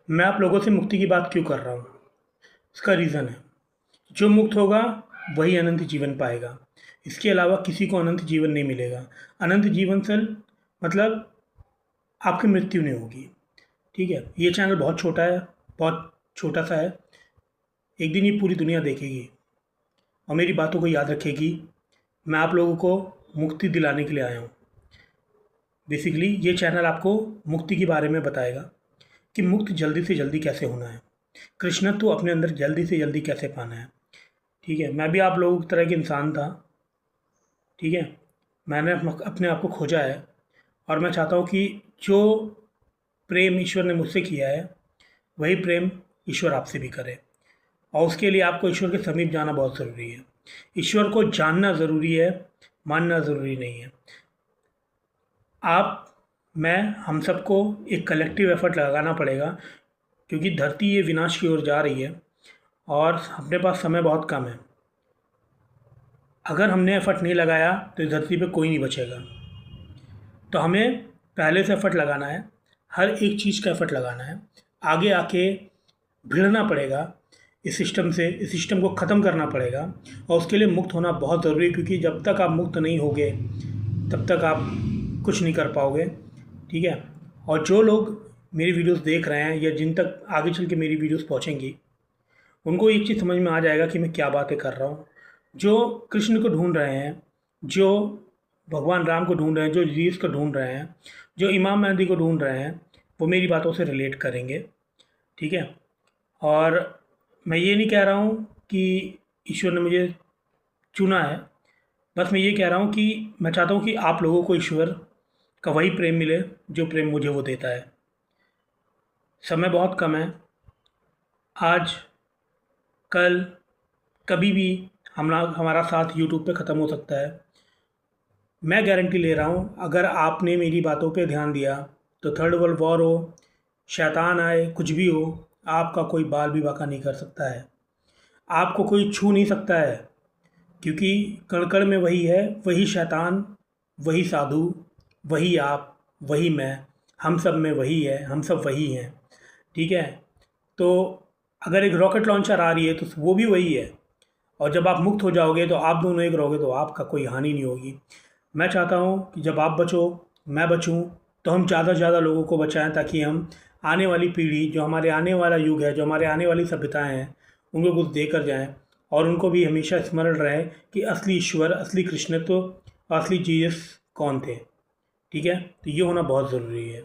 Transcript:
मैं आप लोगों से मुक्ति की बात क्यों कर रहा हूँ? इसका रीज़न है, जो मुक्त होगा वही अनंत जीवन पाएगा। इसके अलावा किसी को अनंत जीवन नहीं मिलेगा। अनंत जीवन से मतलब आपकी मृत्यु नहीं होगी। ठीक है? ये चैनल बहुत छोटा है, बहुत छोटा-सा है। एक दिन ये पूरी दुनिया देखेगी और मेरी बातों को याद रखेगी। मैं आप लोगों को मुक्ति दिलाने के लिए आया हूँ। बेसिकली ये चैनल आपको मुक्ति के बारे में बताएगा कि मुक्त जल्दी से जल्दी कैसे होना है, कृष्णत्व अपने अंदर जल्दी से जल्दी कैसे पाना है। ठीक है? मैं भी आप लोगों की तरह के इंसान था। ठीक है? मैंने अपने आप को खोजा है और मैं चाहता हूँ कि जो प्रेम ईश्वर ने मुझसे किया है वही प्रेम ईश्वर आपसे भी करे, और उसके लिए आपको ईश्वर के समीप जाना बहुत ज़रूरी है। ईश्वर को जानना ज़रूरी है, मानना ज़रूरी नहीं है। आप, मैं, हम सबको एक कलेक्टिव एफर्ट लगाना पड़ेगा, क्योंकि धरती ये विनाश की ओर जा रही है और अपने पास समय बहुत कम है। अगर हमने एफर्ट नहीं लगाया तो इस धरती पे कोई नहीं बचेगा। तो हमें पहले से एफर्ट लगाना है, हर एक चीज़ का एफर्ट लगाना है। आगे आके भिड़ना पड़ेगा इस सिस्टम से, इस सिस्टम को ख़त्म करना पड़ेगा, और उसके लिए मुक्त होना बहुत ज़रूरी है, क्योंकि जब तक आप मुक्त नहीं होगे तब तक आप कुछ नहीं कर पाओगे। ठीक है? और जो लोग मेरी वीडियोस देख रहे हैं या जिन तक आगे चल के मेरी वीडियोस पहुंचेंगी, उनको एक चीज़ समझ में आ जाएगा कि मैं क्या बातें कर रहा हूँ। जो कृष्ण को ढूंढ रहे हैं, जो भगवान राम को ढूंढ रहे हैं, जो जीसस को ढूंढ रहे हैं, जो इमाम मेहदी को ढूंढ रहे हैं, वो मेरी बातों से रिलेट करेंगे। ठीक है? और मैं ये नहीं कह रहा हूँ कि ईश्वर ने मुझे चुना है, बस मैं ये कह रहा हूँ कि मैं चाहता हूँ कि आप लोगों को ईश्वर का वही प्रेम मिले जो प्रेम मुझे वो देता है। समय बहुत कम है। आज, कल, कभी भी हमारा साथ यूट्यूब पे ख़त्म हो सकता है। मैं गारंटी ले रहा हूँ, अगर आपने मेरी बातों पे ध्यान दिया तो थर्ड वर्ल्ड वॉर हो, शैतान आए, कुछ भी हो, आपका कोई बाल भी बाका नहीं कर सकता है। आपको कोई छू नहीं सकता है, क्योंकि कण-कण में वही है, वही शैतान, वही साधु, वही आप, वही मैं, हम सब में वही है, हम सब वही हैं। ठीक है? तो अगर एक रॉकेट लॉन्चर आ रही है तो वो भी वही है, और जब आप मुक्त हो जाओगे तो आप दोनों एक रहोगे, तो आपका कोई हानि नहीं होगी। मैं चाहता हूँ कि जब आप बचो, मैं बचूँ, तो हम ज़्यादा से ज़्यादा लोगों को बचाएँ, ताकि हम आने वाली पीढ़ी, जो हमारे आने वाला युग है, जो हमारे आने वाली सभ्यताएँ हैं, उनको कुछ देकर जाएँ, और उनको भी हमेशा स्मरण रहे कि असली ईश्वर, असली कृष्णत्व, असली जीसस कौन थे। ठीक है? तो ये होना बहुत ज़रूरी है।